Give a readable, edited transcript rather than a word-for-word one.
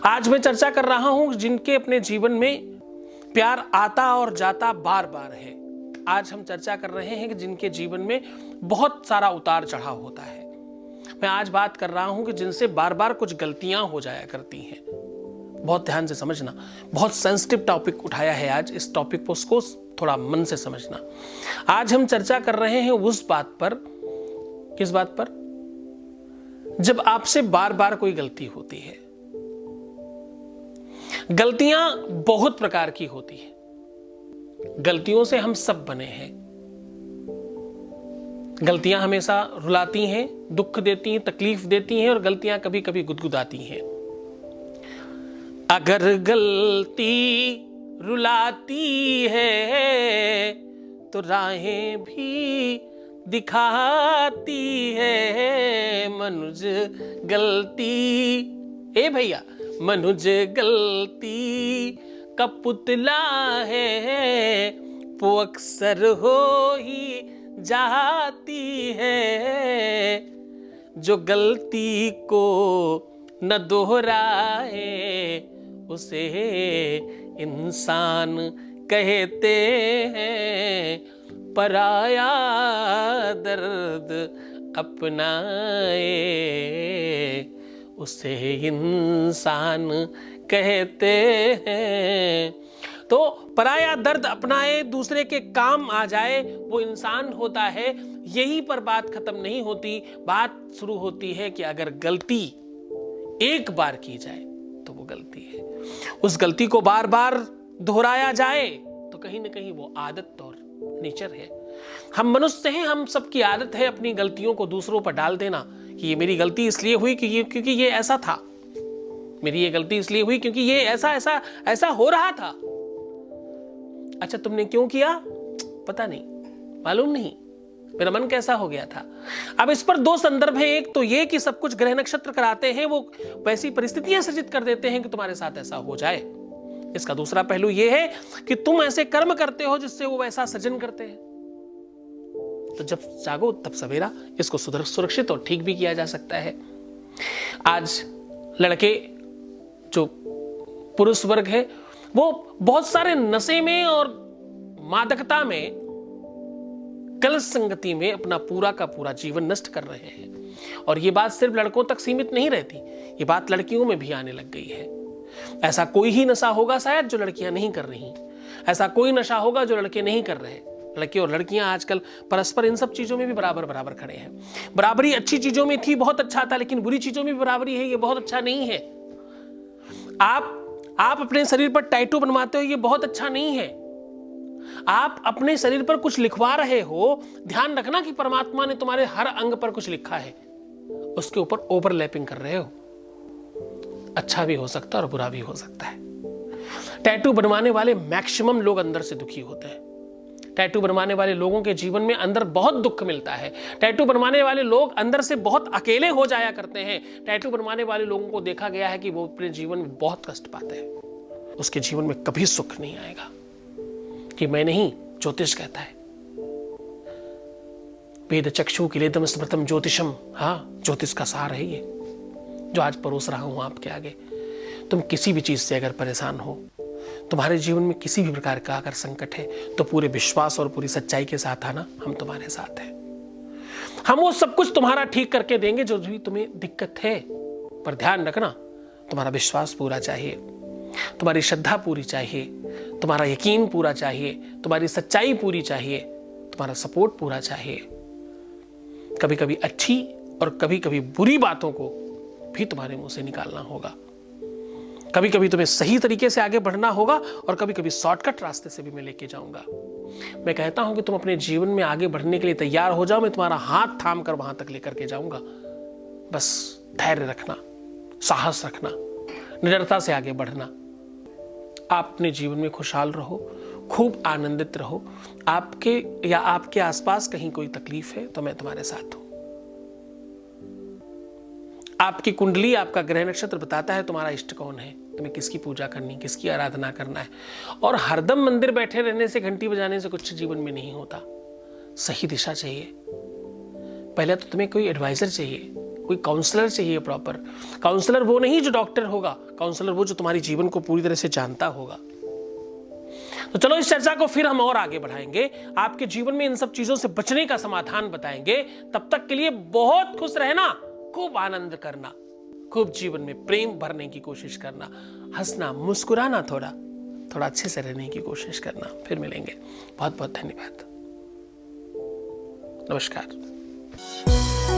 आज मैं चर्चा कर रहा हूं जिनके अपने जीवन में प्यार आता और जाता बार बार है। आज हम चर्चा कर रहे हैं कि जिनके जीवन में बहुत सारा उतार चढ़ाव होता है। मैं आज बात कर रहा हूं कि जिनसे बार बार कुछ गलतियां हो जाया करती हैं। बहुत ध्यान से समझना, बहुत सेंसिटिव टॉपिक उठाया है आज। इस टॉपिक को उसको थोड़ा मन से समझना। आज हम चर्चा कर रहे हैं उस बात पर, किस बात पर? जब आपसे बार बार कोई गलती होती है। गलतियां बहुत प्रकार की होती हैं। गलतियों से हम सब बने हैं। गलतियां हमेशा रुलाती हैं, दुख देती हैं, तकलीफ देती हैं और गलतियां कभी कभी गुदगुदाती हैं। अगर गलती रुलाती है तो राहें भी दिखाती है। मनुज गलती, ए भैया, मनुज गलती का पुतला है, वो अक्सर हो ही जाती है। जो गलती को न दोहराए उसे इंसान कहते हैं। पराया दर्द अपनाए उसे इंसान कहते हैं। तो पराया दर्द अपनाए, दूसरे के काम आ जाए, वो इंसान होता है। यही पर बात खत्म नहीं होती। बात शुरू होती है कि अगर गलती एक बार की जाए तो वो गलती है। उस गलती को बार बार दोहराया जाए तो कहीं ना कहीं वो आदत और नेचर है। हम मनुष्य हैं, हम सबकी आदत है अपनी गलतियों को दूसरों पर डाल देना कि ये मेरी गलती इसलिए हुई क्योंकि ये ऐसा था। मेरी ये गलती इसलिए हुई क्योंकि ये ऐसा हो रहा था। अच्छा, तुमने क्यों किया? पता नहीं, मालूम नहीं, मेरा मन कैसा हो गया था। अब इस पर दो संदर्भ है। एक तो ये कि सब कुछ ग्रह नक्षत्र कराते हैं, वो वैसी परिस्थितियां सृजित कर देते हैं कि तुम्हारे साथ ऐसा हो जाए। इसका दूसरा पहलू यह है कि तुम ऐसे कर्म करते हो जिससे वो वैसा सृजन करते हैं। तो जब जागो तब सवेरा। इसको सुरक्षित और ठीक भी किया जा सकता है। आज लड़के, जो पुरुष वर्ग है, वो बहुत सारे नशे में और मादकता में, गलत संगति में अपना पूरा का पूरा जीवन नष्ट कर रहे हैं। और ये बात सिर्फ लड़कों तक सीमित नहीं रहती, ये बात लड़कियों में भी आने लग गई है। ऐसा कोई ही नशा होगा शायद जो लड़कियां नहीं कर रही, ऐसा कोई नशा होगा जो लड़के नहीं कर रहे। लड़के और लड़कियां आजकल परस्पर इन सब चीजों में भी बराबर खड़े हैं। बराबरी अच्छी चीजों में थी, बहुत अच्छा था, लेकिन बुरी चीजों में भी बराबरी है, ये बहुत अच्छा नहीं है। आप अपने शरीर पर टैटू बनवाते हो, ये बहुत अच्छा नहीं है। आप अपने शरीर पर कुछ लिखवा रहे हो, ध्यान रखना कि परमात्मा ने तुम्हारे हर अंग पर कुछ लिखा है, उसके ऊपर ओवरलैपिंग कर रहे हो। अच्छा भी हो सकता है और बुरा भी हो सकता है। टैटू बनवाने वाले मैक्सिमम लोग अंदर से दुखी होते हैं। टैटू बनवाने वाले लोगों के जीवन में अंदर बहुत दुख मिलता है। टैटू बनवाने वाले लोग अंदर से बहुत अकेले हो जाया करते हैं। टैटू बनवाने वाले लोगों को देखा गया है कि वो अपने जीवन में बहुत कष्ट पाते हैं। उसके जीवन में कभी सुख नहीं आएगा। कि मैं नहीं, ज्योतिष कहता है, वेद चक्षु किलेदम स्मृतम ज्योतिषम। हाँ, ज्योतिष का सार है ये जो आज परोस रहा हूं आपके आगे। तुम किसी भी चीज से अगर परेशान हो, तुम्हारे जीवन में किसी भी प्रकार का अगर संकट है, तो पूरे विश्वास और पूरी सच्चाई के साथ आना, हम तुम्हारे साथ हैं। हम वो सब कुछ तुम्हारा ठीक करके देंगे जो भी तुम्हें दिक्कत है। पर ध्यान रखना, तुम्हारा विश्वास पूरा चाहिए, तुम्हारी श्रद्धा पूरी चाहिए, तुम्हारा यकीन पूरा चाहिए, तुम्हारी सच्चाई पूरी चाहिए, तुम्हारा सपोर्ट पूरा चाहिए। कभी कभी अच्छी और कभी कभी बुरी बातों को भी तुम्हारे मुंह से निकालना होगा। कभी कभी तुम्हें सही तरीके से आगे बढ़ना होगा और कभी कभी शॉर्टकट रास्ते से भी मैं लेके जाऊंगा। मैं कहता हूं कि तुम अपने जीवन में आगे बढ़ने के लिए तैयार हो जाओ। मैं तुम्हारा हाथ थाम कर वहां तक लेकर के जाऊंगा। बस धैर्य रखना, साहस रखना, निडरता से आगे बढ़ना। आप अपने जीवन में खुशहाल रहो, खूब आनंदित रहो। आपके या आपके आसपास कहीं कोई तकलीफ है तो मैं तुम्हारे साथ हूं। आपकी कुंडली, आपका ग्रह नक्षत्र बताता है तुम्हारा इष्ट कौन है, तुम्हें किसकी पूजा करनी, किसकी आराधना करना है। और हरदम मंदिर बैठे रहने से, घंटी बजाने से कुछ जीवन में नहीं होता। सही दिशा चाहिए। पहले तो तुम्हें कोई एडवाइजर चाहिए कोई काउंसलर चाहिए प्रॉपर। काउंसलर वो नहीं जो डॉक्टर होगा, काउंसलर वो जो तुम्हारी जीवन को पूरी तरह से जानता होगा। तो चलो इस चर्चा को फिर हम और आगे बढ़ाएंगे, आपके जीवन में इन सब चीजों से बचने का समाधान बताएंगे। तब तक के लिए बहुत खुश रहना, खूब आनंद करना, खूब जीवन में प्रेम भरने की कोशिश करना, हंसना, मुस्कुराना, थोड़ा थोड़ा अच्छे से रहने की कोशिश करना। फिर मिलेंगे। बहुत बहुत धन्यवाद। नमस्कार।